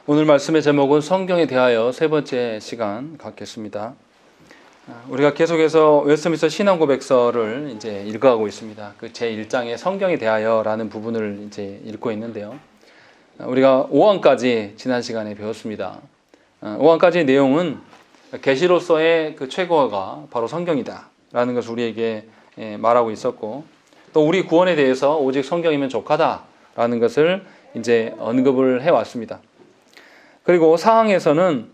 오늘 말씀의 제목은 성경에 대하여 세 번째 시간 갖겠습니다. 우리가 계속해서 웨스트민스터 신앙고백서를 이제 읽어가고 있습니다. 그 제1장의 성경에 대하여라는 부분을 이제 읽고 있는데요. 우리가 5왕까지 지난 시간에 배웠습니다. 5왕까지의 내용은 계시로서의 그 최고가 바로 성경이다라는 것을 우리에게 말하고 있었고, 또 우리 구원에 대해서 오직 성경이면 족하다라는 것을 이제 언급을 해왔습니다. 그리고 사항에서는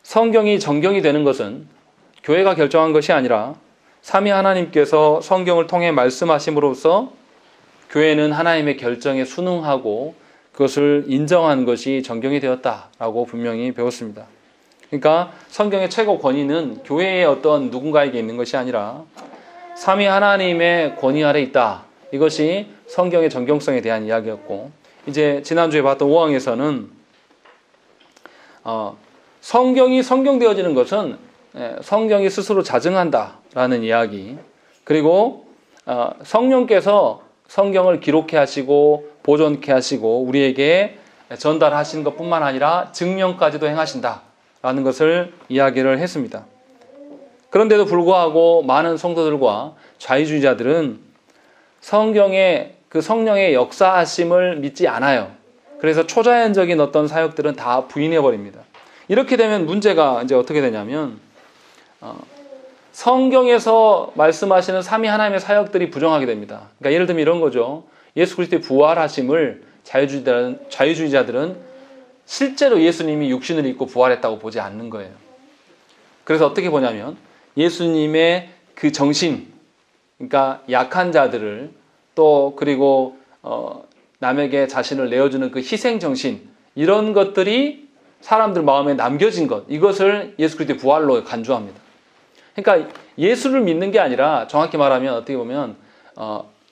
성경이 정경이 되는 것은 교회가 결정한 것이 아니라 삼위 하나님께서 성경을 통해 말씀하심으로써 교회는 하나님의 결정에 순응하고 그것을 인정한 것이 정경이 되었다라고 분명히 배웠습니다. 그러니까 성경의 최고 권위는 교회의 어떤 누군가에게 있는 것이 아니라 삼위 하나님의 권위 아래 있다. 이것이 성경의 정경성에 대한 이야기였고, 이제 지난주에 봤던 5왕에서는 성경이 성경되어지는 것은 성경이 스스로 자증한다라는 이야기, 그리고 성령께서 성경을 기록해 하시고 보존케 하시고 우리에게 전달하시는 것뿐만 아니라 증명까지도 행하신다라는 것을 이야기를 했습니다. 그런데도 불구하고 많은 성도들과 자유주의자들은 성경의 그 성령의 역사하심을 믿지 않아요. 그래서 초자연적인 어떤 사역들은 다 부인해버립니다. 이렇게 되면 문제가 이제 어떻게 되냐면, 성경에서 말씀하시는 삼위 하나님의 사역들이 부정하게 됩니다. 그러니까 예를 들면 이런 거죠. 예수 그리스도의 부활하심을 자유주의자들은 실제로 예수님이 육신을 입고 부활했다고 보지 않는 거예요. 그래서 어떻게 보냐면 예수님의 그 정신, 그러니까 약한 자들을 또 그리고 남에게 자신을 내어주는 그 희생정신, 이런 것들이 사람들 마음에 남겨진 것, 이것을 예수 그리스도의 부활로 간주합니다. 그러니까 예수를 믿는 게 아니라 정확히 말하면 어떻게 보면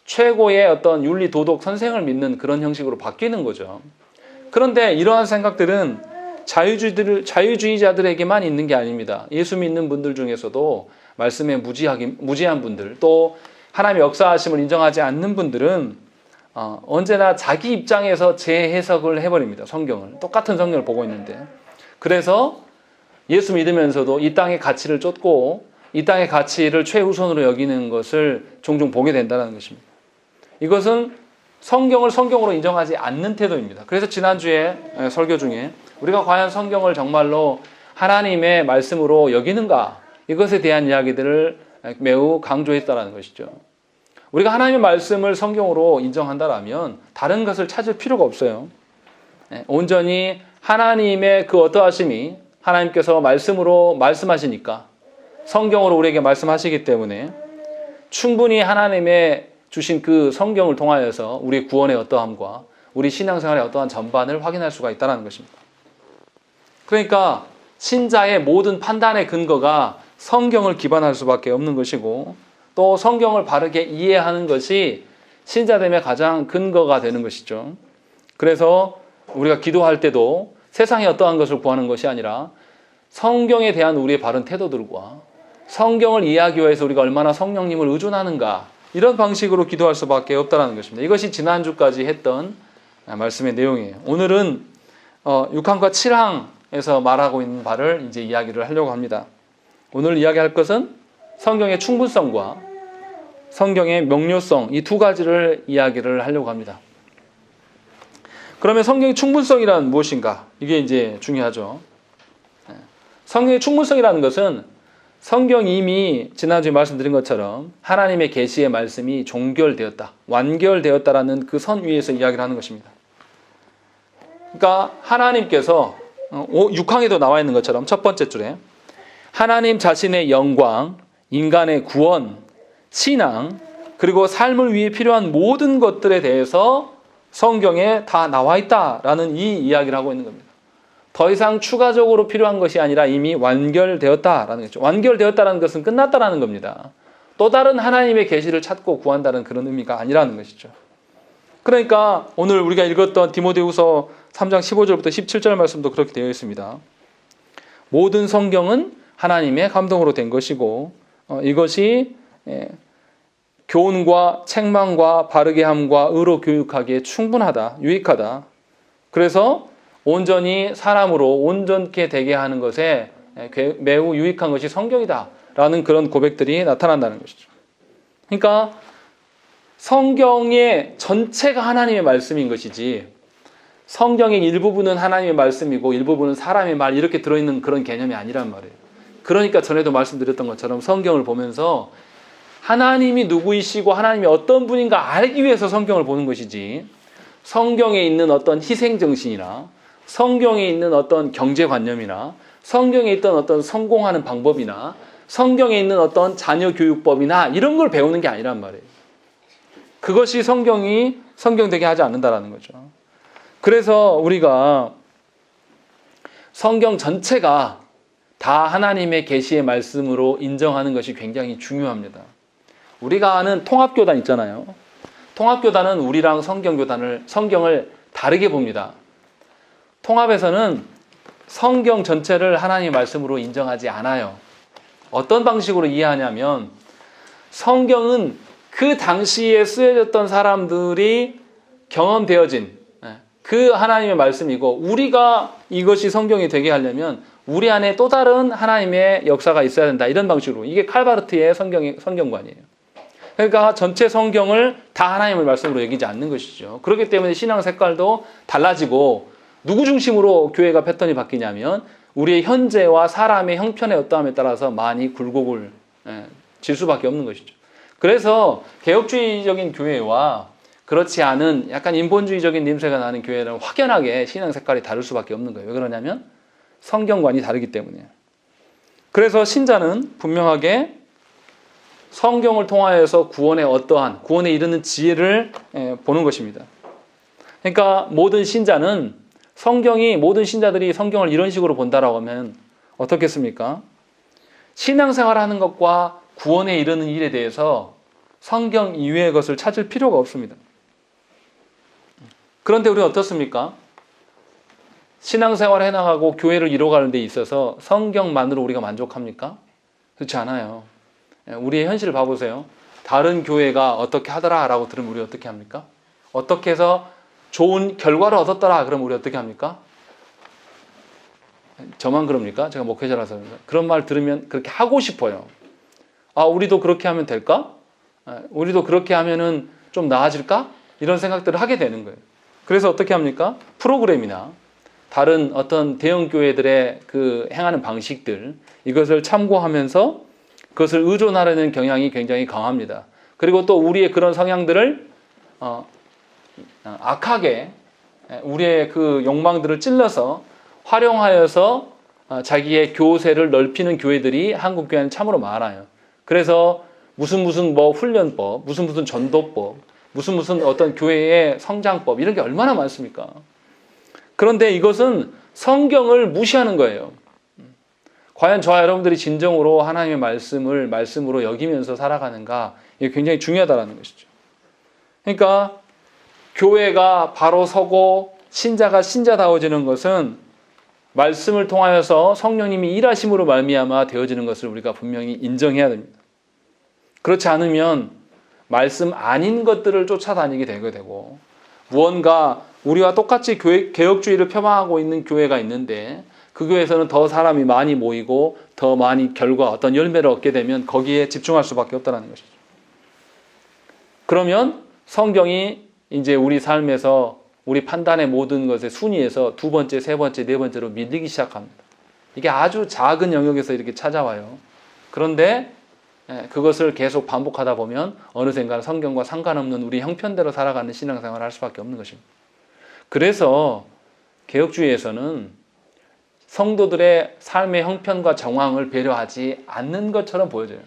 최고의 어떤 윤리 도덕 선생을 믿는 그런 형식으로 바뀌는 거죠. 그런데 이러한 생각들은 자유주의자들에게만 있는 게 아닙니다. 예수 믿는 분들 중에서도 말씀에 무지한 분들, 또 하나님의 역사하심을 인정하지 않는 분들은 언제나 자기 입장에서 재해석을 해버립니다. 성경을. 똑같은 성경을 보고 있는데. 그래서 예수 믿으면서도 이 땅의 가치를 쫓고 이 땅의 가치를 최우선으로 여기는 것을 종종 보게 된다는 것입니다. 이것은 성경을 성경으로 인정하지 않는 태도입니다. 그래서 지난주에 설교 중에 우리가 과연 성경을 정말로 하나님의 말씀으로 여기는가, 이것에 대한 이야기들을 매우 강조했다는 것이죠. 우리가 하나님의 말씀을 성경으로 인정한다라면 다른 것을 찾을 필요가 없어요. 온전히 하나님의 그 어떠하심이 하나님께서 말씀으로 말씀하시니까, 성경으로 우리에게 말씀하시기 때문에 충분히 하나님의 주신 그 성경을 통하여서 우리 구원의 어떠함과 우리 신앙생활의 어떠한 전반을 확인할 수가 있다는 것입니다. 그러니까 신자의 모든 판단의 근거가 성경을 기반할 수밖에 없는 것이고, 또 성경을 바르게 이해하는 것이 신자됨의 가장 근거가 되는 것이죠. 그래서 우리가 기도할 때도 세상에 어떠한 것을 구하는 것이 아니라 성경에 대한 우리의 바른 태도들과 성경을 이해하기 위해서 우리가 얼마나 성령님을 의존하는가, 이런 방식으로 기도할 수밖에 없다는 것입니다. 이것이 지난주까지 했던 말씀의 내용이에요. 오늘은 6항과 7항에서 말하고 있는 바를 이제 이야기를 하려고 합니다. 오늘 이야기할 것은 성경의 충분성과 성경의 명료성, 이 두 가지를 이야기를 하려고 합니다. 그러면 성경의 충분성이란 무엇인가? 이게 이제 중요하죠. 성경의 충분성이라는 것은 성경이 이미 지난주에 말씀드린 것처럼 하나님의 계시의 말씀이 종결되었다, 완결되었다라는 그 선 위에서 이야기를 하는 것입니다. 그러니까 하나님께서 6항에도 나와 있는 것처럼 첫 번째 줄에 하나님 자신의 영광, 인간의 구원, 신앙, 그리고 삶을 위해 필요한 모든 것들에 대해서 성경에 다 나와 있다라는 이 이야기를 하고 있는 겁니다. 더 이상 추가적으로 필요한 것이 아니라 이미 완결되었다라는 거죠. 완결되었다는 것은 끝났다라는 겁니다. 또 다른 하나님의 계시를 찾고 구한다는 그런 의미가 아니라는 것이죠. 그러니까 오늘 우리가 읽었던 디모데후서 3장 15절부터 17절 말씀도 그렇게 되어 있습니다. 모든 성경은 하나님의 감동으로 된 것이고 이것이 교훈과 책망과 바르게 함과 의로 교육하기에 충분하다, 유익하다. 그래서 온전히 사람으로 온전케 되게 하는 것에 매우 유익한 것이 성경이다라는 그런 고백들이 나타난다는 것이죠. 그러니까 성경의 전체가 하나님의 말씀인 것이지 성경의 일부분은 하나님의 말씀이고 일부분은 사람의 말 이렇게 들어있는 그런 개념이 아니란 말이에요. 그러니까 전에도 말씀드렸던 것처럼 성경을 보면서 하나님이 누구이시고 하나님이 어떤 분인가 알기 위해서 성경을 보는 것이지 성경에 있는 어떤 희생정신이나 성경에 있는 어떤 경제관념이나 성경에 있던 어떤 성공하는 방법이나 성경에 있는 어떤 자녀 교육법이나 이런 걸 배우는 게 아니란 말이에요. 그것이 성경이 성경되게 하지 않는다라는 거죠. 그래서 우리가 성경 전체가 다 하나님의 계시의 말씀으로 인정하는 것이 굉장히 중요합니다. 우리가 아는 통합교단 있잖아요. 통합교단은 우리랑 성경을 다르게 봅니다. 통합에서는 성경 전체를 하나님의 말씀으로 인정하지 않아요. 어떤 방식으로 이해하냐면 성경은 그 당시에 쓰여졌던 사람들이 경험되어진 그 하나님의 말씀이고 우리가 이것이 성경이 되게 하려면 우리 안에 또 다른 하나님의 역사가 있어야 된다. 이런 방식으로. 이게 칼바르트의 성경관이에요. 그러니까 전체 성경을 다 하나님의 말씀으로 여기지 않는 것이죠. 그렇기 때문에 신앙 색깔도 달라지고 누구 중심으로 교회가 패턴이 바뀌냐면 우리의 현재와 사람의 형편의 어떠함에 따라서 많이 굴곡을 질 수밖에 없는 것이죠. 그래서 개혁주의적인 교회와 그렇지 않은 약간 인본주의적인 냄새가 나는 교회는 확연하게 신앙 색깔이 다를 수밖에 없는 거예요. 왜 그러냐면 성경관이 다르기 때문이에요. 그래서 신자는 분명하게 성경을 통하여서 구원에 이르는 지혜를 보는 것입니다. 그러니까 모든 신자들이 성경을 이런 식으로 본다라고 하면 어떻겠습니까? 신앙생활하는 것과 구원에 이르는 일에 대해서 성경 이외의 것을 찾을 필요가 없습니다. 그런데 우리는 어떻습니까? 신앙생활을 해나가고 교회를 이뤄가는 데 있어서 성경만으로 우리가 만족합니까? 그렇지 않아요. 우리의 현실을 봐보세요. 다른 교회가 어떻게 하더라 라고 들으면 우리 어떻게 합니까? 어떻게 해서 좋은 결과를 얻었더라 그러면 우리 어떻게 합니까? 저만 그럽니까? 제가 목회자라서 그런 말 들으면 그렇게 하고 싶어요. 아, 우리도 그렇게 하면 될까? 우리도 그렇게 하면은 좀 나아질까? 이런 생각들을 하게 되는 거예요. 그래서 어떻게 합니까? 프로그램이나 다른 어떤 대형 교회들의 그 행하는 방식들 이것을 참고하면서 그것을 의존하려는 경향이 굉장히 강합니다. 그리고 또 우리의 그런 성향들을 악하게 우리의 그 욕망들을 찔러서 활용하여서 자기의 교세를 넓히는 교회들이 한국 교회는 참으로 많아요. 그래서 무슨 뭐 훈련법, 무슨 전도법, 무슨 어떤 교회의 성장법 이런 게 얼마나 많습니까? 그런데 이것은 성경을 무시하는 거예요. 과연 저와 여러분들이 진정으로 하나님의 말씀을 말씀으로 여기면서 살아가는가? 이게 굉장히 중요하다는 것이죠. 그러니까 교회가 바로 서고 신자가 신자다워지는 것은 말씀을 통하여서 성령님이 일하심으로 말미암아 되어지는 것을 우리가 분명히 인정해야 됩니다. 그렇지 않으면 말씀 아닌 것들을 쫓아다니게 되게 되고 무언가 우리와 똑같이 개혁주의를 표방하고 있는 교회가 있는데 그 교회에서는 더 사람이 많이 모이고 더 많이 결과 어떤 열매를 얻게 되면 거기에 집중할 수밖에 없다는 것이죠. 그러면 성경이 이제 우리 삶에서 우리 판단의 모든 것의 순위에서 두 번째, 세 번째, 네 번째로 밀리기 시작합니다. 이게 아주 작은 영역에서 이렇게 찾아와요. 그런데 그것을 계속 반복하다 보면 어느샌가 성경과 상관없는 우리 형편대로 살아가는 신앙생활을 할 수밖에 없는 것입니다. 그래서 개혁주의에서는 성도들의 삶의 형편과 정황을 배려하지 않는 것처럼 보여져요.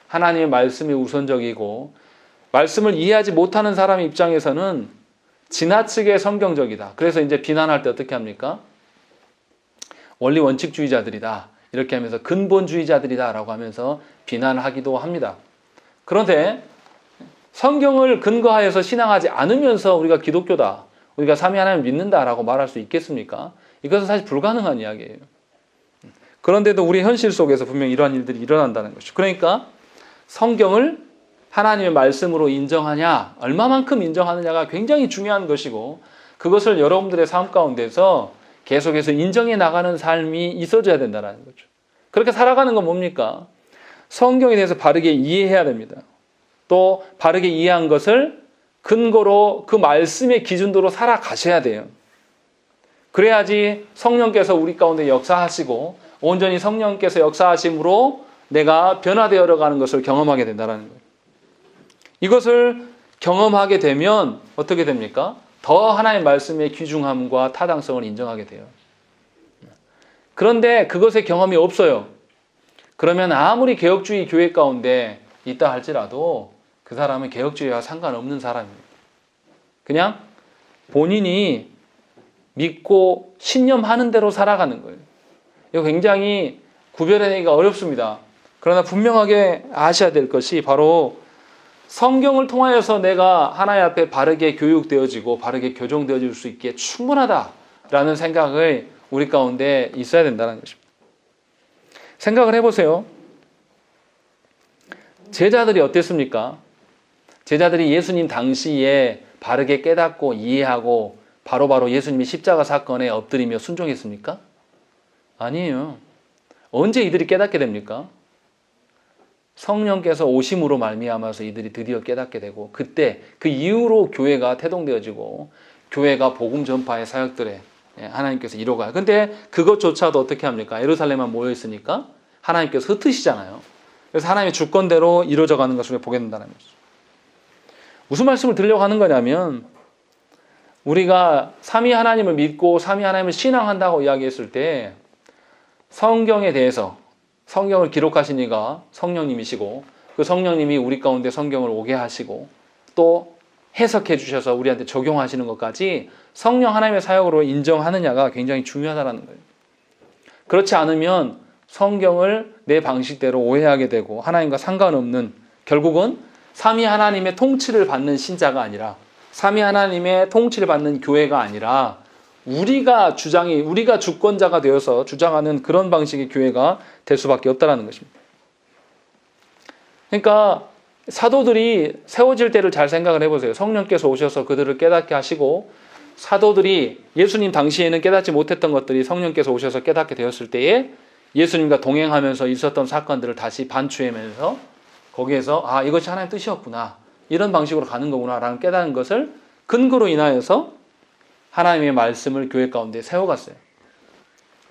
하나님의 말씀이 우선적이고 말씀을 이해하지 못하는 사람의 입장에서는 지나치게 성경적이다. 그래서 이제 비난할 때 어떻게 합니까? 원리 원칙주의자들이다. 이렇게 하면서 근본주의자들이다 라고 하면서 비난하기도 합니다. 그런데 성경을 근거하여서 신앙하지 않으면서 우리가 기독교다, 우리가 삼위 하나님을 믿는다라고 말할 수 있겠습니까? 이것은 사실 불가능한 이야기예요. 그런데도 우리 현실 속에서 분명히 이러한 일들이 일어난다는 것이죠. 그러니까 성경을 하나님의 말씀으로 인정하냐, 얼마만큼 인정하느냐가 굉장히 중요한 것이고 그것을 여러분들의 삶 가운데서 계속해서 인정해 나가는 삶이 있어져야 된다는 거죠. 그렇게 살아가는 건 뭡니까? 성경에 대해서 바르게 이해해야 됩니다. 또 바르게 이해한 것을 근거로 그 말씀의 기준도로 살아가셔야 돼요. 그래야지 성령께서 우리 가운데 역사하시고 온전히 성령께서 역사하심으로 내가 변화되어 가는 것을 경험하게 된다는 거예요. 이것을 경험하게 되면 어떻게 됩니까? 더 하나님의 말씀의 귀중함과 타당성을 인정하게 돼요. 그런데 그것의 경험이 없어요. 그러면 아무리 개혁주의 교회 가운데 있다 할지라도 그 사람은 개혁주의와 상관없는 사람입니다. 그냥 본인이 믿고 신념하는 대로 살아가는 거예요. 이거 굉장히 구별하기가 어렵습니다. 그러나 분명하게 아셔야 될 것이 바로 성경을 통하여서 내가 하나님 앞에 바르게 교육되어지고 바르게 교정되어질 수 있게 충분하다라는 생각을 우리 가운데 있어야 된다는 것입니다. 생각을 해보세요. 제자들이 어땠습니까? 제자들이 예수님 당시에 바르게 깨닫고 이해하고 바로바로 예수님이 십자가 사건에 엎드리며 순종했습니까? 아니에요. 언제 이들이 깨닫게 됩니까? 성령께서 오심으로 말미암아서 이들이 드디어 깨닫게 되고 그때 그 이후로 교회가 태동되어지고 교회가 복음 전파의 사역들에 하나님께서 이뤄가요. 근데 그것조차도 어떻게 합니까? 예루살렘만 모여 있으니까 하나님께서 흩으시잖아요. 그래서 하나님의 주권대로 이루어져 가는 것을 보게 된다는 거죠. 무슨 말씀을 드리려고 하는 거냐면 우리가 삼위 하나님을 믿고 삼위 하나님을 신앙한다고 이야기했을 때 성경에 대해서 성경을 기록하신 이가 성령님이시고 그 성령님이 우리 가운데 성경을 오게 하시고 또 해석해 주셔서 우리한테 적용하시는 것까지 성령 하나님의 사역으로 인정하느냐가 굉장히 중요하다는 거예요. 그렇지 않으면 성경을 내 방식대로 오해하게 되고 하나님과 상관없는 결국은 삼위 하나님의 통치를 받는 신자가 아니라 삼위 하나님의 통치를 받는 교회가 아니라 우리가 주권자가 되어서 주장하는 그런 방식의 교회가 될 수밖에 없다는 것입니다. 그러니까 사도들이 세워질 때를 잘 생각을 해보세요. 성령께서 오셔서 그들을 깨닫게 하시고 사도들이 예수님 당시에는 깨닫지 못했던 것들이 성령께서 오셔서 깨닫게 되었을 때에 예수님과 동행하면서 있었던 사건들을 다시 반추해면서 거기에서 이것이 하나님의 뜻이었구나. 이런 방식으로 가는 거구나 라는 깨닫는 것을 근거로 인하여서 하나님의 말씀을 교회 가운데 세워갔어요.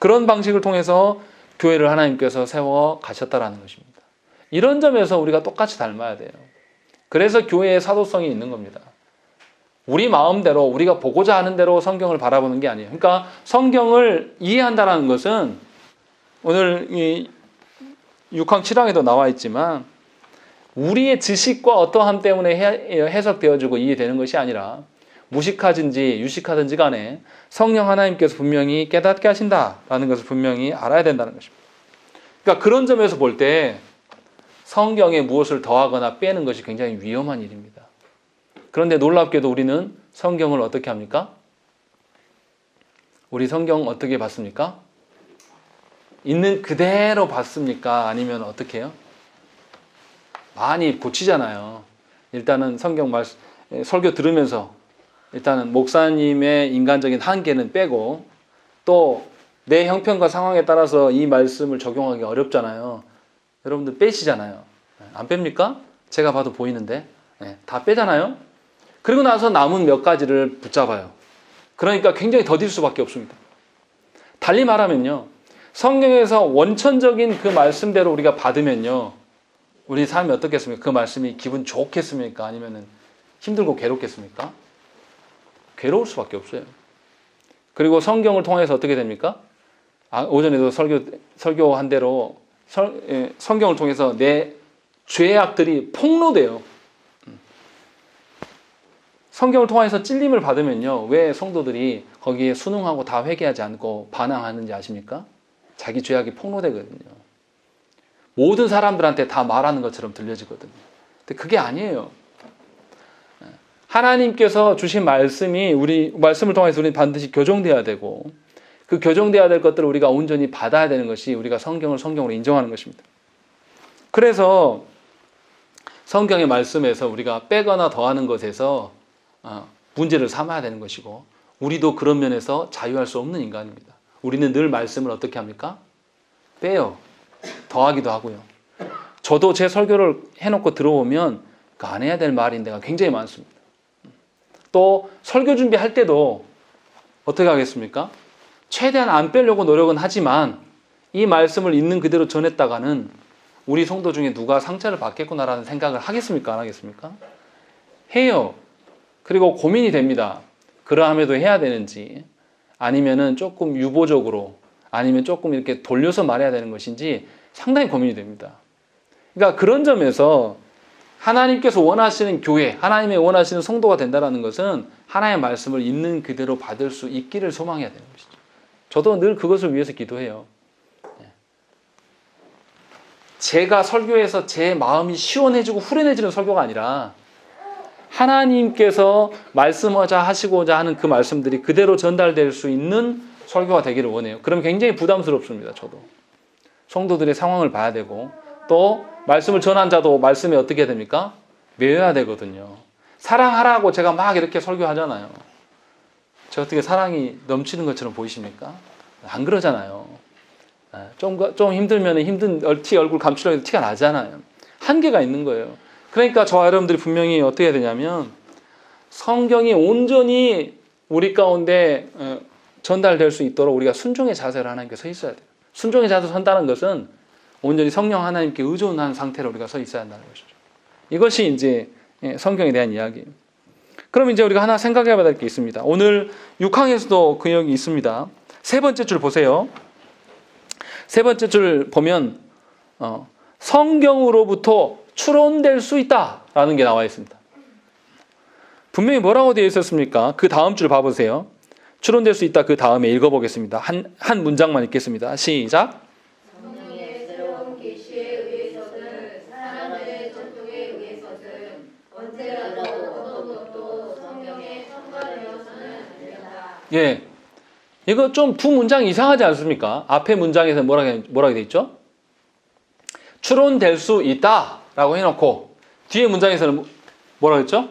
그런 방식을 통해서 교회를 하나님께서 세워 가셨다라는 것입니다. 이런 점에서 우리가 똑같이 닮아야 돼요. 그래서 교회의 사도성이 있는 겁니다. 우리 마음대로 우리가 보고자 하는 대로 성경을 바라보는 게 아니에요. 그러니까 성경을 이해한다는 것은 오늘 이 6항 7항에도 나와 있지만 우리의 지식과 어떠함 때문에 해석되어지고 이해되는 것이 아니라 무식하든지 유식하든지 간에 성령 하나님께서 분명히 깨닫게 하신다라는 것을 분명히 알아야 된다는 것입니다. 그러니까 그런 점에서 볼 때 성경에 무엇을 더하거나 빼는 것이 굉장히 위험한 일입니다. 그런데 놀랍게도 우리는 성경을 어떻게 합니까? 우리 성경 어떻게 받습니까? 있는 그대로 받습니까? 아니면 어떻게 해요? 많이 고치잖아요. 일단은 성경 말씀, 설교 들으면서 일단은 목사님의 인간적인 한계는 빼고 또 내 형편과 상황에 따라서 이 말씀을 적용하기 어렵잖아요. 여러분들 빼시잖아요. 안 뺍니까? 제가 봐도 보이는데 다 빼잖아요. 그리고 나서 남은 몇 가지를 붙잡아요. 그러니까 굉장히 더딜 수밖에 없습니다. 달리 말하면요. 성경에서 원천적인 그 말씀대로 우리가 받으면요. 우리 삶이 어떻겠습니까? 그 말씀이 기분 좋겠습니까? 아니면 힘들고 괴롭겠습니까? 괴로울 수밖에 없어요. 그리고 성경을 통해서 어떻게 됩니까? 오전에도 설교한 대로 성경을 통해서 내 죄악들이 폭로돼요. 성경을 통해서 찔림을 받으면요. 왜 성도들이 거기에 순응하고 다 회개하지 않고 반항하는지 아십니까? 자기 죄악이 폭로되거든요. 모든 사람들한테 다 말하는 것처럼 들려지거든요. 근데 그게 아니에요. 하나님께서 주신 말씀이 우리 말씀을 통해서 우리는 반드시 교정돼야 되고 그 교정돼야 될 것들을 우리가 온전히 받아야 되는 것이 우리가 성경을 성경으로 인정하는 것입니다. 그래서 성경의 말씀에서 우리가 빼거나 더하는 것에서 문제를 삼아야 되는 것이고 우리도 그런 면에서 자유할 수 없는 인간입니다. 우리는 늘 말씀을 어떻게 합니까? 빼요. 더하기도 하고요. 저도 제 설교를 해놓고 들어오면 그 안 해야 될 말인데가 굉장히 많습니다. 또 설교 준비할 때도 어떻게 하겠습니까? 최대한 안 빼려고 노력은 하지만 이 말씀을 있는 그대로 전했다가는 우리 성도 중에 누가 상처를 받겠구나라는 생각을 하겠습니까? 안 하겠습니까? 해요. 그리고 고민이 됩니다. 그러함에도 해야 되는지, 아니면은 조금 유보적으로, 아니면 조금 이렇게 돌려서 말해야 되는 것인지 상당히 고민이 됩니다. 그러니까 그런 점에서 하나님께서 원하시는 교회, 하나님의 원하시는 성도가 된다는 것은 하나님의 말씀을 있는 그대로 받을 수 있기를 소망해야 되는 것이죠. 저도 늘 그것을 위해서 기도해요. 제가 설교해서 제 마음이 시원해지고 후련해지는 설교가 아니라 하나님께서 말씀하시고자 하는 그 말씀들이 그대로 전달될 수 있는 설교가 되기를 원해요. 그럼 굉장히 부담스럽습니다. 저도. 성도들의 상황을 봐야 되고, 또 말씀을 전한 자도 말씀에 어떻게 해야 됩니까? 매여야 되거든요. 사랑하라고 제가 막 이렇게 설교하잖아요. 제가 어떻게 사랑이 넘치는 것처럼 보이십니까? 안 그러잖아요. 좀 힘들면 힘든 얼굴 감추려고 해도 티가 나잖아요. 한계가 있는 거예요. 그러니까 저와 여러분들이 분명히 어떻게 해야 되냐면 성경이 온전히 우리 가운데 전달될 수 있도록 우리가 순종의 자세로 하나님께 서 있어야 돼요. 순종의 자세로 선다는 것은 온전히 성령 하나님께 의존한 상태로 우리가 서 있어야 한다는 것이죠. 이것이 이제 성경에 대한 이야기예요. 그럼 이제 우리가 하나 생각해 봐야 될 게 있습니다. 오늘 6항에서도 그 내용이 있습니다. 세 번째 줄 보세요. 세 번째 줄 보면 성경으로부터 추론될 수 있다라는 게 나와 있습니다. 분명히 뭐라고 되어 있었습니까? 그 다음 줄 봐보세요. 추론될 수 있다 그 다음에 읽어보겠습니다. 한 문장만 읽겠습니다. 시작. 성령의 새로운 계시에 의해서든 사람들의 전통에 의해서든 언제라도 어떤 것도 성경에 첨가되어서는 안 된다. 예, 이거 좀 두 문장 이상하지 않습니까? 앞에 문장에서 뭐라고 되어 있죠? 추론될 수 있다라고 해놓고 뒤에 문장에서는 뭐라고 했죠?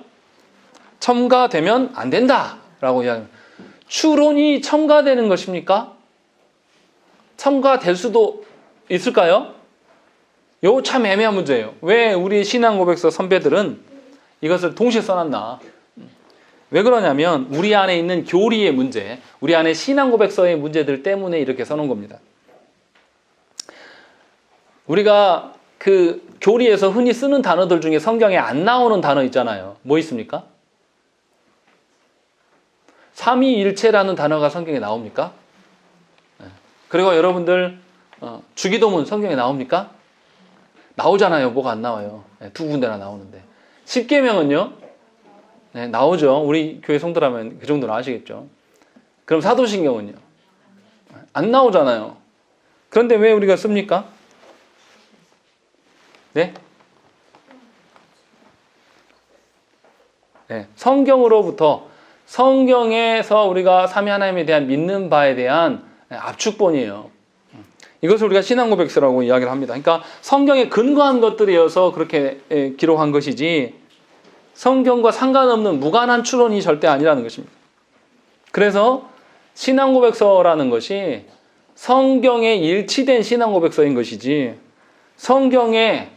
첨가되면 안 된다라고 이야기합니다. 추론이 첨가되는 것입니까? 첨가될 수도 있을까요? 이거 참 애매한 문제예요. 왜 우리 신앙고백서 선배들은 이것을 동시에 써놨나? 왜 그러냐면 우리 안에 있는 교리의 문제, 우리 안에 신앙고백서의 문제들 때문에 이렇게 써놓은 겁니다. 우리가 그 교리에서 흔히 쓰는 단어들 중에 성경에 안 나오는 단어 있잖아요. 뭐 있습니까? 삼위일체라는 단어가 성경에 나옵니까? 그리고 여러분들 주기도문 성경에 나옵니까? 나오잖아요. 뭐가 안 나와요. 두 군데나 나오는데. 십계명은요? 네, 나오죠. 우리 교회 성도라면 그 정도는 아시겠죠. 그럼 사도신경은요? 안 나오잖아요. 그런데 왜 우리가 씁니까? 네? 네, 성경으로부터 성경에서 우리가 삼위 하나님에 대한 믿는 바에 대한 압축본이에요. 이것을 우리가 신앙고백서라고 이야기를 합니다. 그러니까 성경에 근거한 것들이어서 그렇게 기록한 것이지 성경과 상관없는 무관한 추론이 절대 아니라는 것입니다. 그래서 신앙고백서라는 것이 성경에 일치된 신앙고백서인 것이지 성경에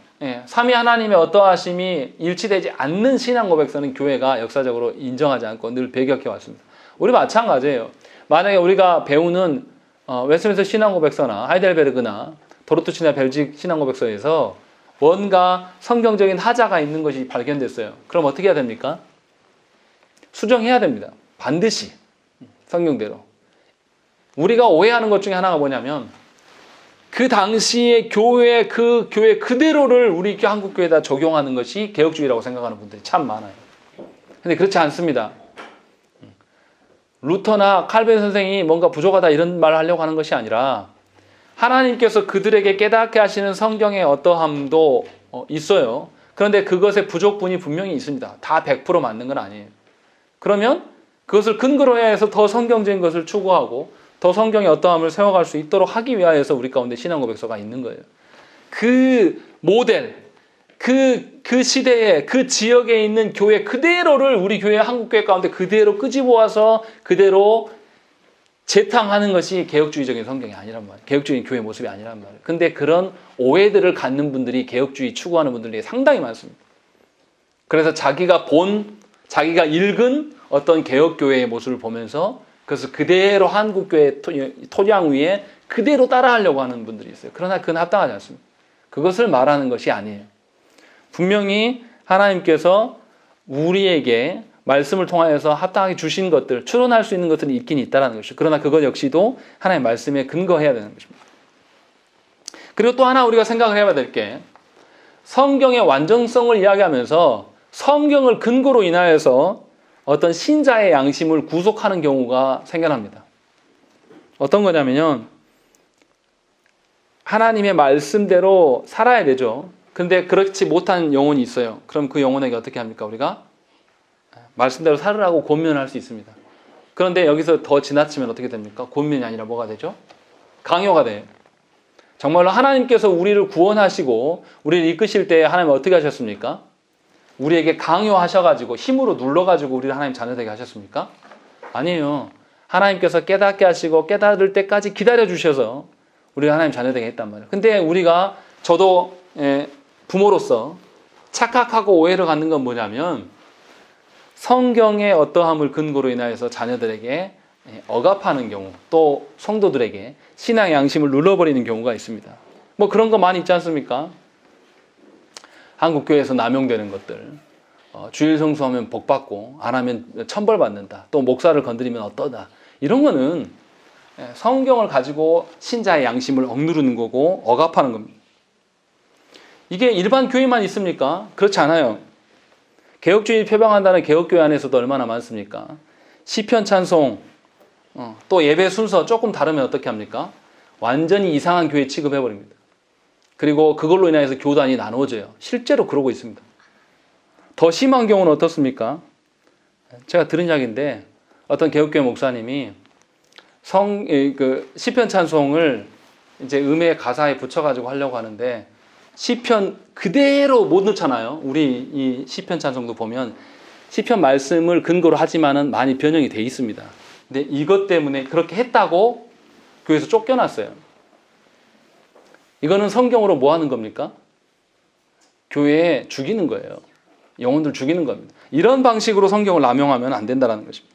삼위 하나님의 어떠하심이 일치되지 않는 신앙고백서는 교회가 역사적으로 인정하지 않고 늘 배격해 왔습니다. 우리 마찬가지예요. 만약에 우리가 배우는 웨스트민스터 신앙고백서나 하이델베르그나 도르투치나 벨직 신앙고백서에서 뭔가 성경적인 하자가 있는 것이 발견됐어요. 그럼 어떻게 해야 됩니까? 수정해야 됩니다. 반드시 성경대로. 우리가 오해하는 것 중에 하나가 뭐냐면 그 당시의 교회, 그 교회 그대로를 우리 한국교회에다 적용하는 것이 개혁주의라고 생각하는 분들이 참 많아요. 근데 그렇지 않습니다. 루터나 칼빈 선생이 뭔가 부족하다 이런 말을 하려고 하는 것이 아니라 하나님께서 그들에게 깨닫게 하시는 성경의 어떠함도 있어요. 그런데 그것의 부족분이 분명히 있습니다. 다 100% 맞는 건 아니에요. 그러면 그것을 근거로 해서 더 성경적인 것을 추구하고 더 성경의 어떠함을 세워갈 수 있도록 하기 위하여서 우리 가운데 신앙고백서가 있는 거예요. 그 모델, 그 시대에 그 지역에 있는 교회 그대로를 우리 교회 한국교회 가운데 그대로 끄집어 와서 그대로 재탕하는 것이 개혁주의적인 성경이 아니란 말이에요. 개혁주의 교회 모습이 아니란 말이에요. 근데 그런 오해들을 갖는 분들이 개혁주의 추구하는 분들이 상당히 많습니다. 그래서 자기가 읽은 어떤 개혁교회의 모습을 보면서 그래서 그대로 한국교회 토양 위에 그대로 따라하려고 하는 분들이 있어요. 그러나 그건 합당하지 않습니다. 그것을 말하는 것이 아니에요. 분명히 하나님께서 우리에게 말씀을 통하여서 합당하게 주신 것들, 추론할 수 있는 것들이 있긴 있다는 것이죠. 그러나 그것 역시도 하나님의 말씀에 근거해야 되는 것입니다. 그리고 또 하나 우리가 생각을 해봐야 될 게 성경의 완전성을 이야기하면서 성경을 근거로 인하여서 어떤 신자의 양심을 구속하는 경우가 생겨납니다. 어떤 거냐면요. 하나님의 말씀대로 살아야 되죠. 근데 그렇지 못한 영혼이 있어요. 그럼 그 영혼에게 어떻게 합니까? 우리가 말씀대로 살으라고 권면할 수 있습니다. 그런데 여기서 더 지나치면 어떻게 됩니까? 권면이 아니라 뭐가 되죠? 강요가 돼요. 정말로 하나님께서 우리를 구원하시고 우리를 이끄실 때 하나님 어떻게 하셨습니까? 우리에게 강요하셔가지고 힘으로 눌러가지고 우리를 하나님 자녀되게 하셨습니까? 아니에요. 하나님께서 깨닫게 하시고 깨달을 때까지 기다려주셔서 우리가 하나님 자녀되게 했단 말이에요. 근데 우리가 저도 부모로서 착각하고 오해를 갖는 건 뭐냐면 성경의 어떠함을 근거로 인하여서 자녀들에게 억압하는 경우 또 성도들에게 신앙의 양심을 눌러버리는 경우가 있습니다. 뭐 그런 거 많이 있지 않습니까? 한국교회에서 남용되는 것들 주일 성수하면 복받고 안 하면 천벌받는다. 또 목사를 건드리면 어떠다. 이런 거는 성경을 가지고 신자의 양심을 억누르는 거고 억압하는 겁니다. 이게 일반 교회만 있습니까? 그렇지 않아요. 개혁주의 표방한다는 개혁교회 안에서도 얼마나 많습니까? 시편 찬송, 또 예배 순서 조금 다르면 어떻게 합니까? 완전히 이상한 교회 취급해버립니다. 그리고 그걸로 인해서 교단이 나누어져요. 실제로 그러고 있습니다. 더 심한 경우는 어떻습니까? 제가 들은 이야기인데 어떤 개혁교회 목사님이 시편 찬송을 이제 음의 가사에 붙여가지고 하려고 하는데 시편 그대로 못 넣잖아요. 우리 이 시편 찬송도 보면 시편 말씀을 근거로 하지만은 많이 변형이 돼 있습니다. 근데 이것 때문에 그렇게 했다고 교회에서 쫓겨났어요. 이거는 성경으로 뭐 하는 겁니까? 교회에 죽이는 거예요. 영혼들 죽이는 겁니다. 이런 방식으로 성경을 남용하면 안 된다는 것입니다.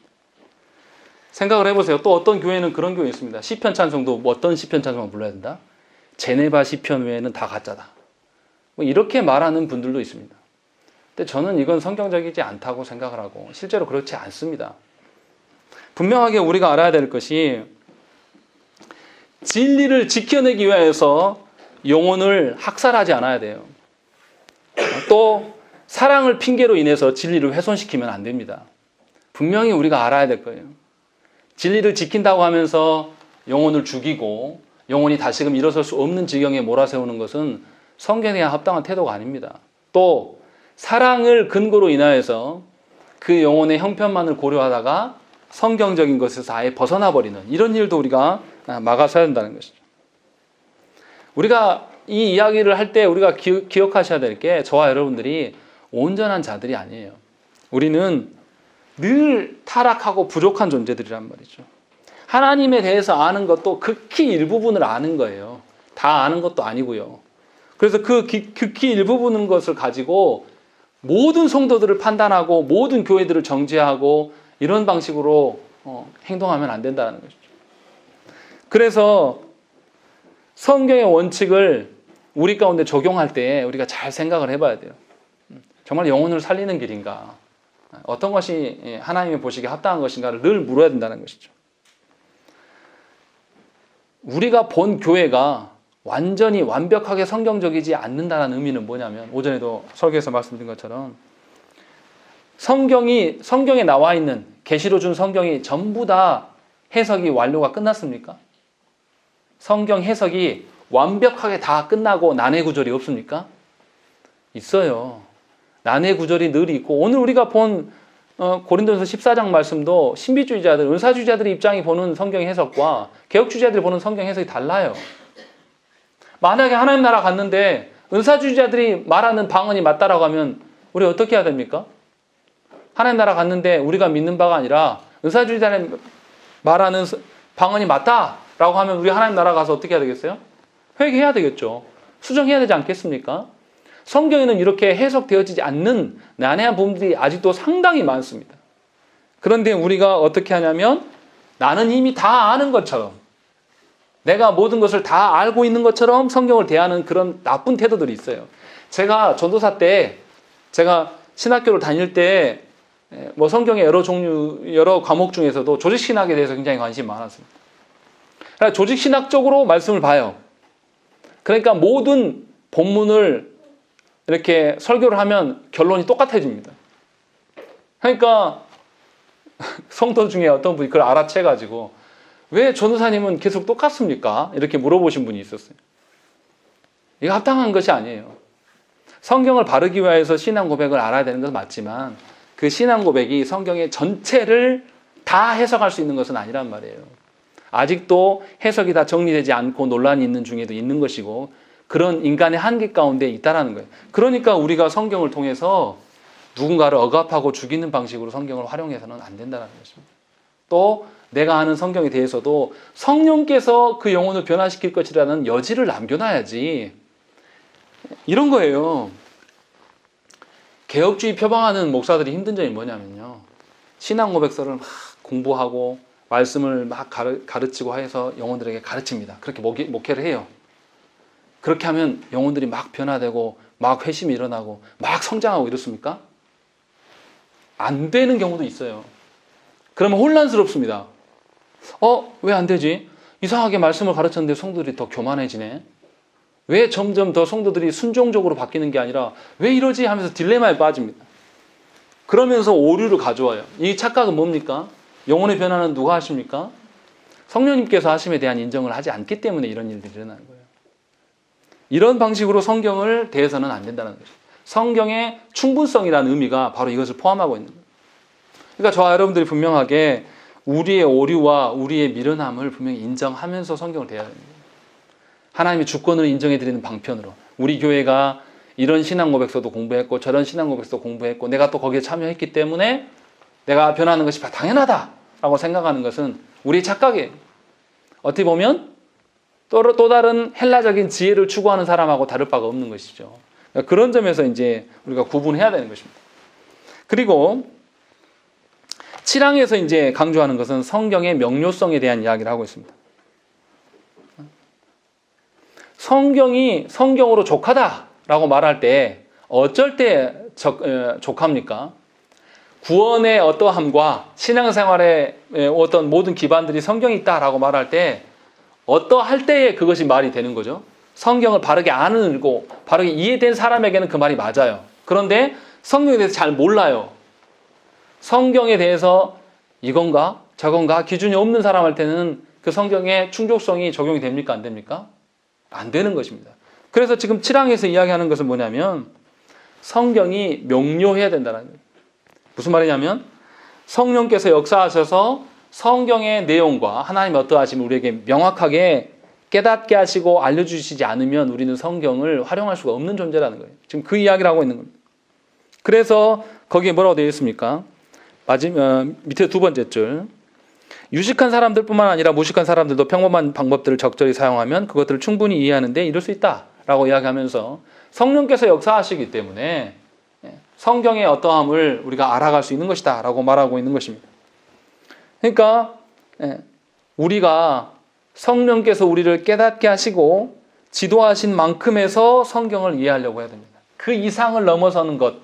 생각을 해보세요. 또 어떤 교회는 그런 교회 있습니다. 시편 찬송도 뭐 어떤 시편 찬송을 불러야 된다? 제네바 시편 외에는 다 가짜다. 뭐 이렇게 말하는 분들도 있습니다. 근데 저는 이건 성경적이지 않다고 생각을 하고 실제로 그렇지 않습니다. 분명하게 우리가 알아야 될 것이 진리를 지켜내기 위해서 영혼을 학살하지 않아야 돼요. 또 사랑을 핑계로 인해서 진리를 훼손시키면 안 됩니다. 분명히 우리가 알아야 될 거예요. 진리를 지킨다고 하면서 영혼을 죽이고 영혼이 다시금 일어설 수 없는 지경에 몰아세우는 것은 성경에 합당한 태도가 아닙니다. 또 사랑을 근거로 인하여서 그 영혼의 형편만을 고려하다가 성경적인 것에서 아예 벗어나 버리는 이런 일도 우리가 막아서야 한다는 것이죠. 우리가 이 이야기를 할 때 우리가 기억하셔야 될 게 저와 여러분들이 온전한 자들이 아니에요. 우리는 늘 타락하고 부족한 존재들이란 말이죠. 하나님에 대해서 아는 것도 극히 일부분을 아는 거예요. 다 아는 것도 아니고요. 그래서 그 극히 일부분인 것을 가지고 모든 성도들을 판단하고 모든 교회들을 정죄하고 이런 방식으로 행동하면 안 된다는 것이죠. 그래서 성경의 원칙을 우리 가운데 적용할 때 우리가 잘 생각을 해봐야 돼요. 정말 영혼을 살리는 길인가? 어떤 것이 하나님의 보시기에 합당한 것인가를 늘 물어야 된다는 것이죠. 우리가 본 교회가 완전히 완벽하게 성경적이지 않는다는 의미는 뭐냐면 오전에도 설교에서 말씀드린 것처럼 성경에 나와 있는 계시로 준 성경이 전부 다 해석이 완료가 끝났습니까? 성경 해석이 완벽하게 다 끝나고 난해 구절이 없습니까? 있어요. 난해 구절이 늘 있고 오늘 우리가 본 고린도전서 14장 말씀도 신비주의자들, 은사주의자들의 입장이 보는 성경 해석과 개혁주의자들이 보는 성경 해석이 달라요. 만약에 하나님 나라 갔는데 은사주의자들이 말하는 방언이 맞다라고 하면 우리 어떻게 해야 됩니까? 하나님 나라 갔는데 우리가 믿는 바가 아니라 은사주의자는 말하는 방언이 맞다라고 하면 우리 하나님 나라 가서 어떻게 해야 되겠어요? 회개해야 되겠죠. 수정해야 되지 않겠습니까? 성경에는 이렇게 해석되어지지 않는 난해한 부분들이 아직도 상당히 많습니다. 그런데 우리가 어떻게 하냐면 나는 이미 다 아는 것처럼 내가 모든 것을 다 알고 있는 것처럼 성경을 대하는 그런 나쁜 태도들이 있어요. 제가 전도사 때 제가 신학교를 다닐 때 뭐 성경의 여러 종류, 여러 과목 중에서도 조직신학에 대해서 굉장히 관심이 많았습니다. 그러니까 조직신학적으로 말씀을 봐요. 그러니까 모든 본문을 이렇게 설교를 하면 결론이 똑같아집니다. 그러니까 성도 중에 어떤 분이 그걸 알아채가지고 왜 전도사님은 계속 똑같습니까? 이렇게 물어보신 분이 있었어요. 이거 합당한 것이 아니에요. 성경을 바르기 위해서 신앙 고백을 알아야 되는 것은 맞지만 그 신앙 고백이 성경의 전체를 다 해석할 수 있는 것은 아니란 말이에요. 아직도 해석이 다 정리되지 않고 논란이 있는 중에도 있는 것이고 그런 인간의 한계 가운데 있다라는 거예요. 그러니까 우리가 성경을 통해서 누군가를 억압하고 죽이는 방식으로 성경을 활용해서는 안 된다는 것입니다. 또 내가 아는 성경에 대해서도 성령께서 그 영혼을 변화시킬 것이라는 여지를 남겨놔야지. 이런 거예요. 개혁주의 표방하는 목사들이 힘든 점이 뭐냐면요. 신앙 고백서를 막 공부하고 말씀을 막 가르치고 해서 영혼들에게 가르칩니다. 그렇게 목회를 해요. 그렇게 하면 영혼들이 막 변화되고 막 회심이 일어나고 막 성장하고 이렇습니까? 안 되는 경우도 있어요. 그러면 혼란스럽습니다. 왜 안 되지? 이상하게 말씀을 가르쳤는데 성도들이 더 교만해지네. 왜 점점 더 성도들이 순종적으로 바뀌는 게 아니라 왜 이러지 하면서 딜레마에 빠집니다. 그러면서 오류를 가져와요. 이 착각은 뭡니까? 영혼의 변화는 누가 하십니까? 성령님께서 하심에 대한 인정을 하지 않기 때문에 이런 일들이 일어나는 거예요. 이런 방식으로 성경을 대해서는 안 된다는 거죠. 성경의 충분성이라는 의미가 바로 이것을 포함하고 있는 거예요. 그러니까 저와 여러분들이 분명하게 우리의 오류와 우리의 미련함을 분명히 인정하면서 성경을 대해야 됩니다. 하나님의 주권을 인정해드리는 방편으로 우리 교회가 이런 신앙 고백서도 공부했고 저런 신앙 고백서도 공부했고 내가 또 거기에 참여했기 때문에 내가 변하는 것이 당연하다라고 생각하는 것은 우리의 착각이에요. 어떻게 보면 또 다른 헬라적인 지혜를 추구하는 사람하고 다를 바가 없는 것이죠. 그런 점에서 이제 우리가 구분해야 되는 것입니다. 그리고 7항에서 이제 강조하는 것은 성경의 명료성에 대한 이야기를 하고 있습니다. 성경이 성경으로 족하다라고 말할 때 어쩔 때 족합니까? 구원의 어떠함과 신앙생활의 어떤 모든 기반들이 성경이 있다라고 말할 때 어떠할 때에 그것이 말이 되는 거죠. 성경을 바르게 아는고 바르게 이해된 사람에게는 그 말이 맞아요. 그런데 성경에 대해서 잘 몰라요. 성경에 대해서 이건가 저건가 기준이 없는 사람한테는 그 성경의 충족성이 적용이 됩니까? 안 됩니까? 안 되는 것입니다. 그래서 지금 7항에서 이야기하는 것은 뭐냐면 성경이 명료해야 된다는 거예요. 무슨 말이냐면 성령께서 역사하셔서 성경의 내용과 하나님의 어떠하심을 우리에게 명확하게 깨닫게 하시고 알려주시지 않으면 우리는 성경을 활용할 수가 없는 존재라는 거예요. 지금 그 이야기를 하고 있는 겁니다. 그래서 거기에 뭐라고 되어 있습니까? 밑에 두 번째 줄. 유식한 사람들뿐만 아니라 무식한 사람들도 평범한 방법들을 적절히 사용하면 그것들을 충분히 이해하는데 이룰 수 있다라고 이야기하면서 성령께서 역사하시기 때문에 성경의 어떠함을 우리가 알아갈 수 있는 것이다 라고 말하고 있는 것입니다. 그러니까 우리가 성령께서 우리를 깨닫게 하시고 지도하신 만큼에서 성경을 이해하려고 해야 됩니다. 그 이상을 넘어서는 것,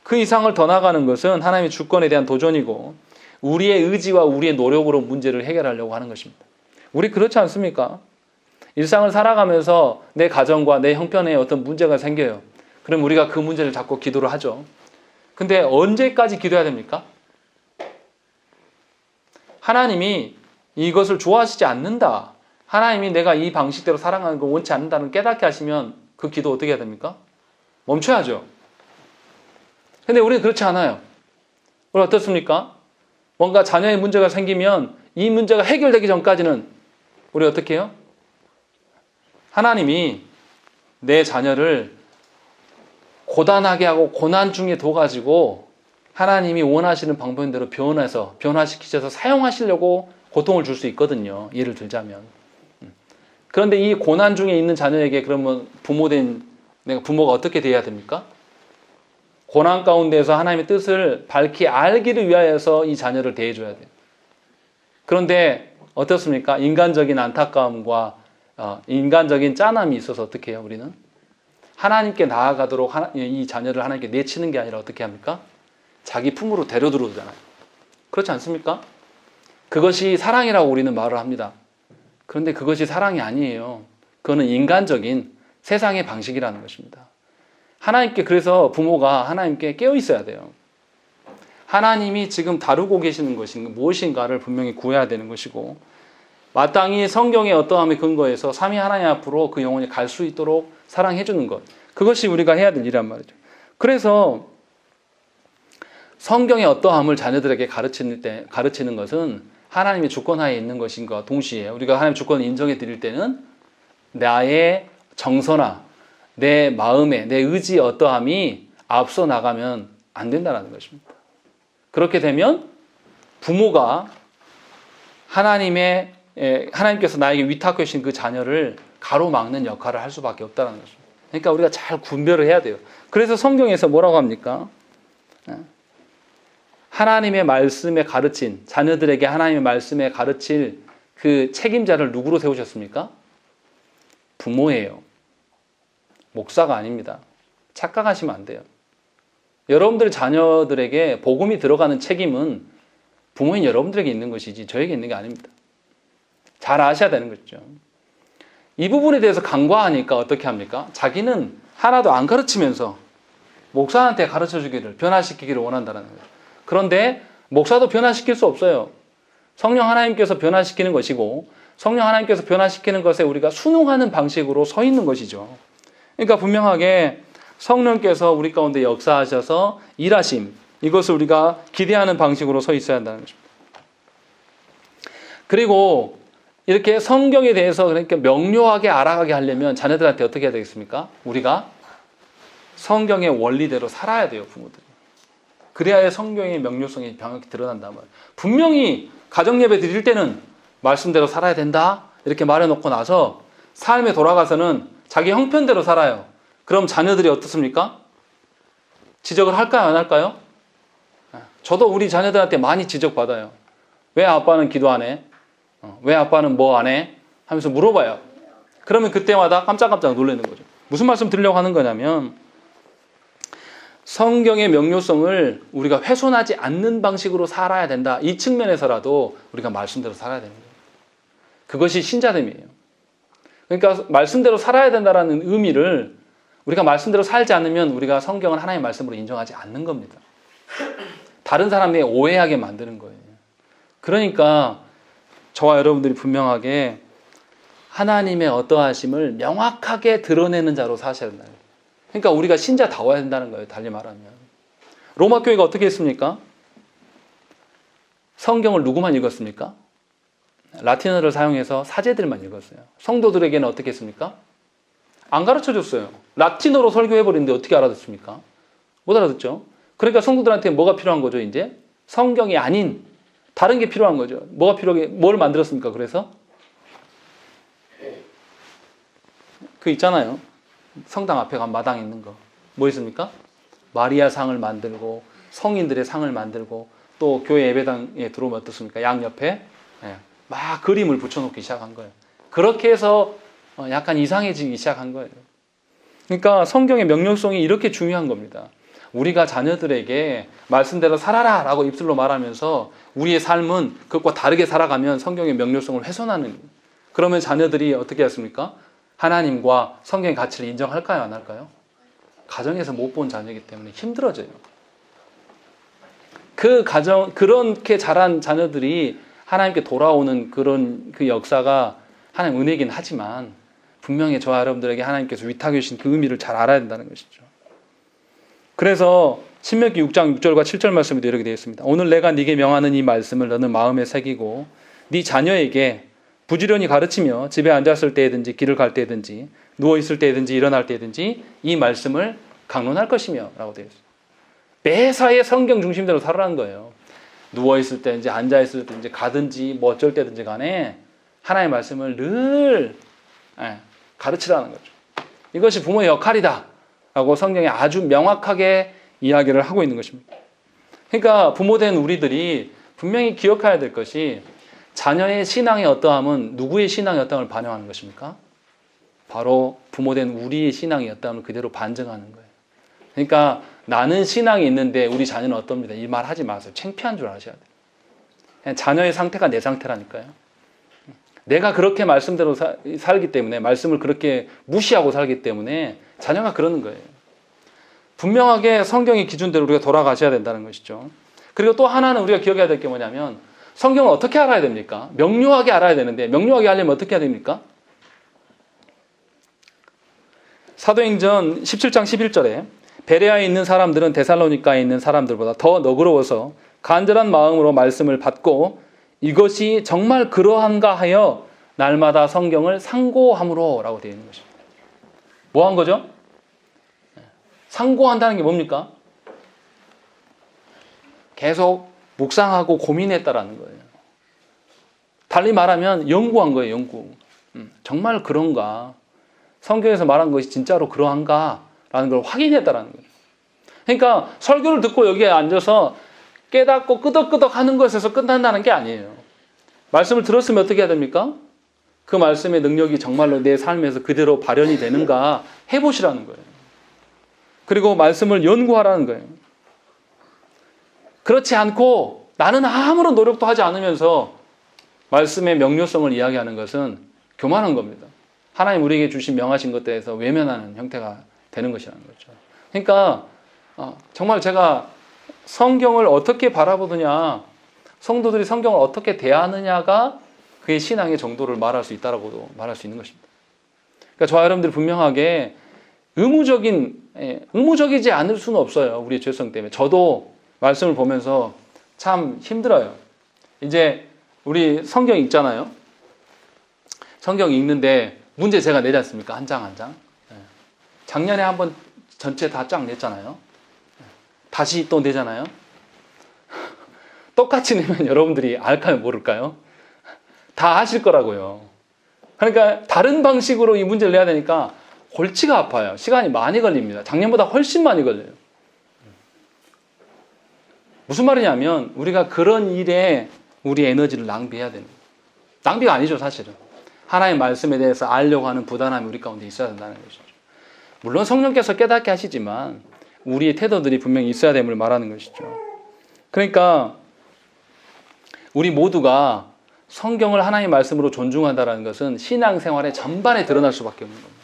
그 이상을 더 나가는 것은 하나님의 주권에 대한 도전이고 우리의 의지와 우리의 노력으로 문제를 해결하려고 하는 것입니다. 우리 그렇지 않습니까? 일상을 살아가면서 내 가정과 내 형편에 어떤 문제가 생겨요. 그럼 우리가 그 문제를 잡고 기도를 하죠. 근데 언제까지 기도해야 됩니까? 하나님이 이것을 좋아하시지 않는다. 하나님이 내가 이 방식대로 살아가는 걸 원치 않는다는 깨닫게 하시면 그 기도 어떻게 해야 됩니까? 멈춰야죠. 근데 우리는 그렇지 않아요. 우리 어떻습니까? 뭔가 자녀의 문제가 생기면 이 문제가 해결되기 전까지는 우리 어떻게 해요? 하나님이 내 자녀를 고단하게 하고 고난 중에 둬가지고 하나님이 원하시는 방법대로 변화시키셔서 사용하시려고 고통을 줄 수 있거든요. 예를 들자면. 그런데 이 고난 중에 있는 자녀에게 그러면 내가 부모가 어떻게 돼야 됩니까? 고난 가운데서 하나님의 뜻을 밝히 알기를 위하여서 이 자녀를 대해줘야 돼요. 그런데 어떻습니까? 인간적인 안타까움과 인간적인 짠함이 있어서 어떻게 해요? 우리는 하나님께 나아가도록 이 자녀를 하나님께 내치는 게 아니라 어떻게 합니까? 자기 품으로 데려들어오잖아요. 그렇지 않습니까? 그것이 사랑이라고 우리는 말을 합니다. 그런데 그것이 사랑이 아니에요. 그거는 인간적인 세상의 방식이라는 것입니다. 하나님께, 그래서 부모가 하나님께 깨어 있어야 돼요. 하나님이 지금 다루고 계시는 것이 무엇인가를 분명히 구해야 되는 것이고, 마땅히 성경의 어떠함에 근거해서 삼위 하나님 앞으로 그 영혼이 갈 수 있도록 사랑해 주는 것, 그것이 우리가 해야 될 일이란 말이죠. 그래서 성경의 어떠함을 자녀들에게 가르치는 것은 하나님의 주권하에 있는 것인가 동시에, 우리가 하나님의 주권을 인정해 드릴 때는 나의 정서나 내 마음의, 내 의지의 어떠함이 앞서 나가면 안 된다는 것입니다. 그렇게 되면 부모가 하나님께서 나에게 위탁해 주신 그 자녀를 가로막는 역할을 할 수밖에 없다는 것입니다. 그러니까 우리가 잘 분별을 해야 돼요. 그래서 성경에서 뭐라고 합니까? 하나님의 말씀에 가르친, 자녀들에게 하나님의 말씀에 가르칠 그 책임자를 누구로 세우셨습니까? 부모예요. 목사가 아닙니다. 착각하시면 안 돼요. 여러분들 자녀들에게 복음이 들어가는 책임은 부모인 여러분들에게 있는 것이지 저에게 있는 게 아닙니다. 잘 아셔야 되는 거죠. 이 부분에 대해서 간과하니까 어떻게 합니까? 자기는 하나도 안 가르치면서 목사한테 가르쳐주기를, 변화시키기를 원한다는 거예요. 그런데 목사도 변화시킬 수 없어요. 성령 하나님께서 변화시키는 것이고, 성령 하나님께서 변화시키는 것에 우리가 순응하는 방식으로 서 있는 것이죠. 그러니까 분명하게 성령께서 우리 가운데 역사하셔서 일하심, 이것을 우리가 기대하는 방식으로 서 있어야 한다는 것입니다. 그리고 이렇게 성경에 대해서 그러니까 명료하게 알아가게 하려면 자녀들한테 어떻게 해야 되겠습니까? 우리가 성경의 원리대로 살아야 돼요, 부모들이. 그래야 성경의 명료성이 명확히 드러난단 말이에요. 분명히 가정예배 드릴 때는 말씀대로 살아야 된다 이렇게 말해놓고 나서 삶에 돌아가서는 자기 형편대로 살아요. 그럼 자녀들이 어떻습니까? 지적을 할까요, 안 할까요? 저도 우리 자녀들한테 많이 지적받아요. 왜 아빠는 기도 안 해? 왜 아빠는 뭐 안 해? 하면서 물어봐요. 그러면 그때마다 깜짝깜짝 놀라는 거죠. 무슨 말씀 드리려고 하는 거냐면, 성경의 명료성을 우리가 훼손하지 않는 방식으로 살아야 된다. 이 측면에서라도 우리가 말씀대로 살아야 되는 거예요. 그것이 신자됨이에요. 그러니까 말씀대로 살아야 된다는 의미를, 우리가 말씀대로 살지 않으면 우리가 성경을 하나님의 말씀으로 인정하지 않는 겁니다. 다른 사람에게 오해하게 만드는 거예요. 그러니까 저와 여러분들이 분명하게 하나님의 어떠하심을 명확하게 드러내는 자로 사셔야 된다. 그러니까 우리가 신자다워야 된다는 거예요. 달리 말하면. 로마 교회가 어떻게 했습니까? 성경을 누구만 읽었습니까? 라틴어를 사용해서 사제들만 읽었어요. 성도들에게는 어떻게 했습니까? 안 가르쳐줬어요. 라틴어로 설교해버리는데 어떻게 알아듣습니까? 못 알아듣죠. 그러니까 성도들한테 뭐가 필요한 거죠, 이제? 성경이 아닌 다른 게 필요한 거죠. 뭐가 필요하게, 뭘 만들었습니까? 그래서? 그 있잖아요. 성당 앞에 가면 마당에 있는 거. 뭐 있습니까? 마리아 상을 만들고, 성인들의 상을 만들고, 또 교회 예배당에 들어오면 어떻습니까? 양 옆에 막 그림을 붙여놓기 시작한 거예요. 그렇게 해서 약간 이상해지기 시작한 거예요. 그러니까 성경의 명료성이 이렇게 중요한 겁니다. 우리가 자녀들에게 말씀대로 살아라 라고 입술로 말하면서 우리의 삶은 그것과 다르게 살아가면 성경의 명료성을 훼손하는 거예요. 그러면 자녀들이 어떻게 했습니까? 하나님과 성경의 가치를 인정할까요, 안 할까요? 가정에서 못 본 자녀이기 때문에 힘들어져요. 그렇게 자란 자녀들이 하나님께 돌아오는 그 역사가 하나님 은혜이긴 하지만, 분명히 저와 여러분들에게 하나님께서 위탁해 주신 그 의미를 잘 알아야 된다는 것이죠. 그래서 신명기 6장 6절과 7절 말씀에도 이렇게 되어 있습니다. 오늘 내가 네게 명하는 이 말씀을 너는 마음에 새기고 네 자녀에게 부지런히 가르치며 집에 앉았을 때든지 길을 갈 때든지 누워 있을 때든지 일어날 때든지 이 말씀을 강론할 것이며 라고 되어 있어요. 매사에 성경 중심대로 살아라는 거예요. 누워있을 때, 이제 앉아있을 때, 이제 가든지 뭐 어쩔 때든지 간에 하나님의 말씀을 늘 가르치라는 거죠. 이것이 부모의 역할이다 라고 성경에 아주 명확하게 이야기를 하고 있는 것입니다. 그러니까 부모된 우리들이 분명히 기억해야 될 것이 자녀의 신앙의 어떠함은 누구의 신앙의 어떠함을 반영하는 것입니까? 바로 부모된 우리의 신앙의 어떠함을 그대로 반증하는 거예요. 그러니까 나는 신앙이 있는데 우리 자녀는 어떻습니다. 이 말 하지 마세요. 창피한 줄 아셔야 돼요. 그냥 자녀의 상태가 내 상태라니까요. 내가 그렇게 말씀대로 살기 때문에, 말씀을 그렇게 무시하고 살기 때문에 자녀가 그러는 거예요. 분명하게 성경의 기준대로 우리가 돌아가셔야 된다는 것이죠. 그리고 또 하나는 우리가 기억해야 될 게 뭐냐면 성경을 어떻게 알아야 됩니까? 명료하게 알아야 되는데 명료하게 알려면 어떻게 해야 됩니까? 사도행전 17장 11절에 베레아에 있는 사람들은 데살로니가에 있는 사람들보다 더 너그러워서 간절한 마음으로 말씀을 받고 이것이 정말 그러한가 하여 날마다 성경을 상고함으로 라고 되어 있는 것입니다. 뭐 한 거죠? 상고한다는 게 뭡니까? 계속 묵상하고 고민했다라는 거예요. 달리 말하면 연구한 거예요. 연구. 정말 그런가? 성경에서 말한 것이 진짜로 그러한가? 라는 걸 확인했다라는 거예요. 그러니까 설교를 듣고 여기에 앉아서 깨닫고 끄덕끄덕 하는 것에서 끝난다는 게 아니에요. 말씀을 들었으면 어떻게 해야 됩니까? 그 말씀의 능력이 정말로 내 삶에서 그대로 발현이 되는가 해보시라는 거예요. 그리고 말씀을 연구하라는 거예요. 그렇지 않고 나는 아무런 노력도 하지 않으면서 말씀의 명료성을 이야기하는 것은 교만한 겁니다. 하나님 우리에게 주신 명하신 것에 대해서 외면하는 형태가 되는 것이라는 거죠. 그러니까 정말 제가 성경을 어떻게 바라보느냐, 성도들이 성경을 어떻게 대하느냐가 그의 신앙의 정도를 말할 수 있다라고도 말할 수 있는 것입니다. 그러니까 저와 여러분들이 분명하게 의무적이지 않을 수는 없어요. 우리의 죄성 때문에. 저도 말씀을 보면서 참 힘들어요. 이제 우리 성경 읽잖아요. 성경 읽는데 문제 제가 내지 않습니까? 한 장 한 장. 작년에 한번 전체 다 쫙 냈잖아요. 다시 또 내잖아요. 똑같이 내면 여러분들이 알까요? 모를까요? 다 아실 거라고요. 그러니까 다른 방식으로 이 문제를 내야 되니까 골치가 아파요. 시간이 많이 걸립니다. 작년보다 훨씬 많이 걸려요. 무슨 말이냐면 우리가 그런 일에 우리 에너지를 낭비해야 되는 거예요. 낭비가 아니죠, 사실은. 하나님의 말씀에 대해서 알려고 하는 부단함이 우리 가운데 있어야 된다는 것이죠. 물론 성령께서 깨닫게 하시지만 우리의 태도들이 분명히 있어야 됨을 말하는 것이죠. 그러니까 우리 모두가 성경을 하나님의 말씀으로 존중한다는 것은 신앙생활의 전반에 드러날 수밖에 없는 겁니다.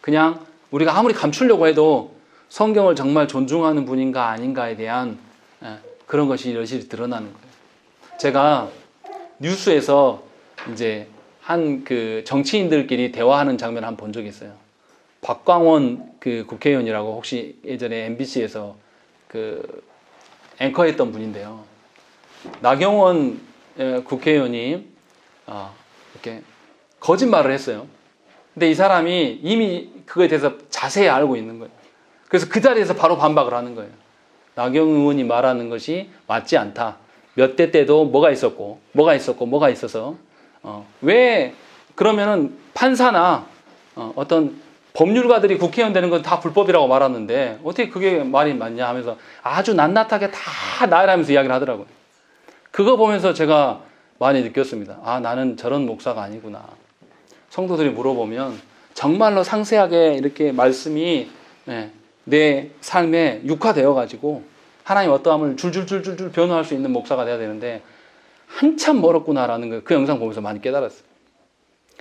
그냥 우리가 아무리 감추려고 해도 성경을 정말 존중하는 분인가 아닌가에 대한 그런 것이 여실히 드러나는 거예요. 제가 뉴스에서 이제 한 그 정치인들끼리 대화하는 장면을 한번 본 적이 있어요. 박광원 그 국회의원이라고 혹시 예전에 MBC에서 그 앵커했던 분인데요. 나경원 국회의원이 이렇게 거짓말을 했어요. 근데 이 사람이 이미 그거에 대해서 자세히 알고 있는 거예요. 그래서 그 자리에서 바로 반박을 하는 거예요. 나경원 의원이 말하는 것이 맞지 않다. 몇 대 때도 뭐가 있었고 뭐가 있어서 왜 그러면은 판사나 어떤 법률가들이 국회의원 되는 건 다 불법이라고 말하는데 어떻게 그게 말이 맞냐 하면서 아주 낱낱하게 다 나열하면서 이야기를 하더라고요. 그거 보면서 제가 많이 느꼈습니다. 아, 나는 저런 목사가 아니구나. 성도들이 물어보면 정말로 상세하게 이렇게 말씀이 내 삶에 육화되어 가지고 하나님 어떠함을 줄줄줄줄 변호할 수 있는 목사가 돼야 되는데 한참 멀었구나라는 걸 그 영상 보면서 많이 깨달았어요.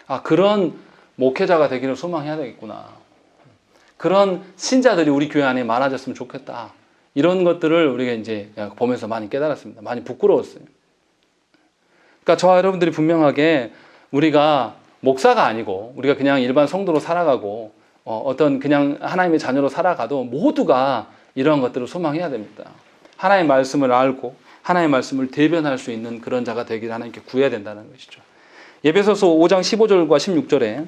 아, 그런 목회자가 되기를 소망해야 되겠구나. 그런 신자들이 우리 교회 안에 많아졌으면 좋겠다. 이런 것들을 우리가 이제 보면서 많이 깨달았습니다. 많이 부끄러웠어요. 그러니까 저와 여러분들이 분명하게 우리가 목사가 아니고 우리가 그냥 일반 성도로 살아가고 어떤 그냥 하나님의 자녀로 살아가도 모두가 이러한 것들을 소망해야 됩니다. 하나님의 말씀을 알고 하나님의 말씀을 대변할 수 있는 그런 자가 되기를 하나님께 구해야 된다는 것이죠. 에베소서 5장 15절과 16절에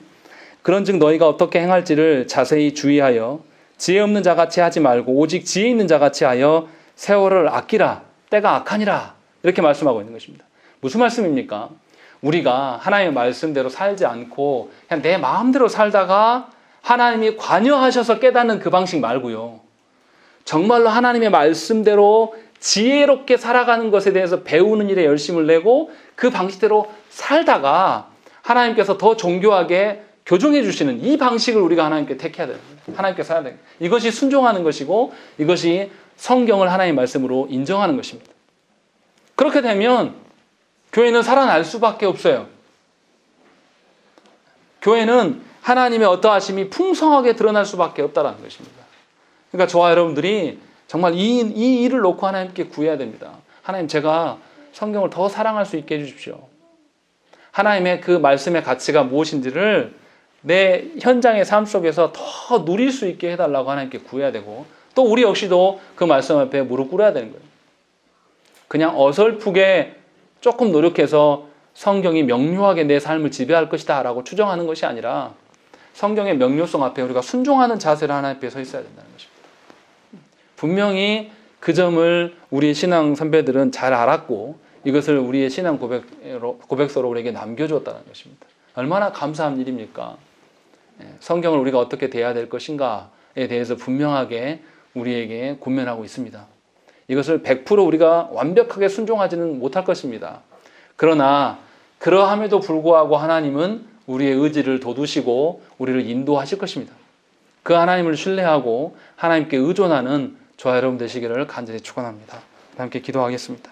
그런즉 너희가 어떻게 행할지를 자세히 주의하여 지혜 없는 자같이 하지 말고 오직 지혜 있는 자같이 하여 세월을 아끼라. 때가 악하니라. 이렇게 말씀하고 있는 것입니다. 무슨 말씀입니까? 우리가 하나님의 말씀대로 살지 않고 그냥 내 마음대로 살다가 하나님이 관여하셔서 깨닫는 그 방식 말고요. 정말로 하나님의 말씀대로 지혜롭게 살아가는 것에 대해서 배우는 일에 열심을 내고 그 방식대로 살다가 하나님께서 더 정교하게 교정해 주시는 이 방식을 우리가 하나님께 택해야 됩니다. 하나님께 살아야 됩니다. 이것이 순종하는 것이고 이것이 성경을 하나님의 말씀으로 인정하는 것입니다. 그렇게 되면 교회는 살아날 수밖에 없어요. 교회는 하나님의 어떠하심이 풍성하게 드러날 수밖에 없다는 것입니다. 그러니까 저와 여러분들이 정말 이 일을 놓고 하나님께 구해야 됩니다. 하나님, 제가 성경을 더 사랑할 수 있게 해주십시오. 하나님의 그 말씀의 가치가 무엇인지를 내 현장의 삶 속에서 더 누릴 수 있게 해달라고 하나님께 구해야 되고, 또 우리 역시도 그 말씀 앞에 무릎 꿇어야 되는 거예요. 그냥 어설프게 조금 노력해서 성경이 명료하게 내 삶을 지배할 것이다 라고 추정하는 것이 아니라 성경의 명료성 앞에 우리가 순종하는 자세를 하나님 앞에 서 있어야 된다는 것입니다. 분명히 그 점을 우리 신앙 선배들은 잘 알았고 이것을 우리의 신앙 고백서로 우리에게 남겨주었다는 것입니다. 얼마나 감사한 일입니까? 성경을 우리가 어떻게 대해야 될 것인가에 대해서 분명하게 우리에게 권면하고 있습니다. 이것을 100% 우리가 완벽하게 순종하지는 못할 것입니다. 그러나 그러함에도 불구하고 하나님은 우리의 의지를 돋우시고 우리를 인도하실 것입니다. 그 하나님을 신뢰하고 하나님께 의존하는 저와 여러분 되시기를 간절히 축원합니다. 함께 기도하겠습니다.